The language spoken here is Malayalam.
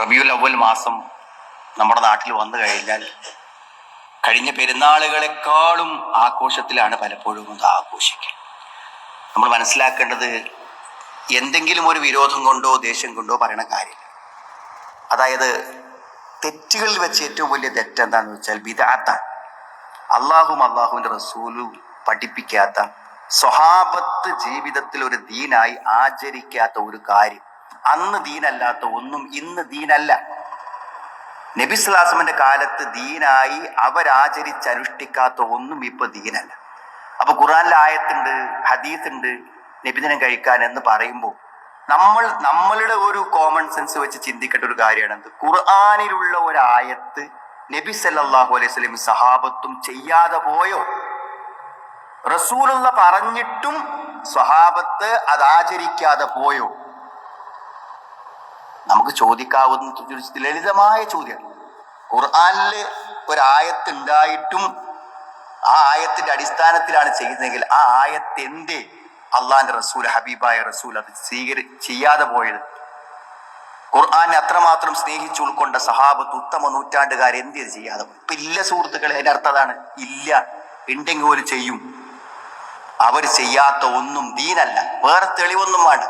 റബീഉൽ അവ്വൽ മാസം നമ്മുടെ നാട്ടിൽ വന്നു കഴിഞ്ഞാൽ കഴിഞ്ഞ പെരുന്നാളുകളെക്കാളും ആഘോഷത്തിലാണ് പലപ്പോഴും അത് ആഘോഷിക്കുക. നമ്മൾ മനസ്സിലാക്കേണ്ടത് എന്തെങ്കിലും ഒരു വിരോധം കൊണ്ടോ ദേഷ്യം കൊണ്ടോ പറയണ കാര്യമില്ല. അതായത് തെറ്റുകളിൽ വെച്ച് ഏറ്റവും വലിയ തെറ്റ് എന്താണെന്ന് വെച്ചാൽ ബിദ്അത്താണ്. അള്ളാഹുവിൻ്റെ റസൂലും പഠിപ്പിക്കാത്ത, സ്വഹാബത്ത് ജീവിതത്തിൽ ഒരു ദീനായി ആചരിക്കാത്ത ഒരു കാര്യം, അന്ന് ദീനല്ലാത്ത ഒന്നും ഇന്ന് ദീനല്ല. നബി സ്വല്ലല്ലാഹു അലൈഹി വസല്ലമയുടെ കാലത്ത് ദീനായി അവരാചരിച്ചനുഷ്ഠിക്കാത്ത ഒന്നും ഇപ്പൊ ദീനല്ല. അപ്പൊ ഖുർആനിൽ ആയത്തുണ്ട്, ഹദീസുണ്ട് നബിദിനം കഴിക്കാൻ എന്ന് പറയുമ്പോൾ നമ്മളുടെ ഒരു കോമൺ സെൻസ് വെച്ച് ചിന്തിക്കേണ്ട ഒരു കാര്യമാണ് എന്ത്? ഖുർആനിലുള്ള ഒരു ആയത്ത് നബി സല്ലല്ലാഹു അലൈഹി വസല്ലം സഹാബത്തും ചെയ്യാതെ പോയോ? റസൂലുള്ള പറഞ്ഞിട്ടും സ്വഹാബത്ത് അത് ആചരിക്കാതെ പോയോ? നമുക്ക് ചോദിക്കാവുന്ന ലളിതമായ ചോദ്യം. ഖുർആനില് ഒരായത്ത് ഉണ്ടായിട്ടും ആ ആയത്തിന്റെ അടിസ്ഥാനത്തിലാണ് ചെയ്യുന്നതെങ്കിൽ ആ ആയത്ത് എന്തേ അള്ളാന്റെ റസൂൽ, ഹബീബായ റസൂൽ അത് ചെയ്യാതെ പോയത്? ഖുർആനെ അത്രമാത്രം സ്നേഹിച്ചു ഉൾക്കൊണ്ട സഹാബത്ത്, ഉത്തമ നൂറ്റാണ്ടുകാർ എന്ത് ചെയ്യാതെ പോയി? ഇപ്പൊ ഇല്ല സുഹൃത്തുക്കളെ, അതിന്റെ അർത്ഥം അതാണ്. ഇല്ല, ഉണ്ടെങ്കിൽ ഒരു ചെയ്യും. അവർ ചെയ്യാത്ത ഒന്നും ദീനല്ല. വേറെ തെളിവൊന്നും വേണ്ട.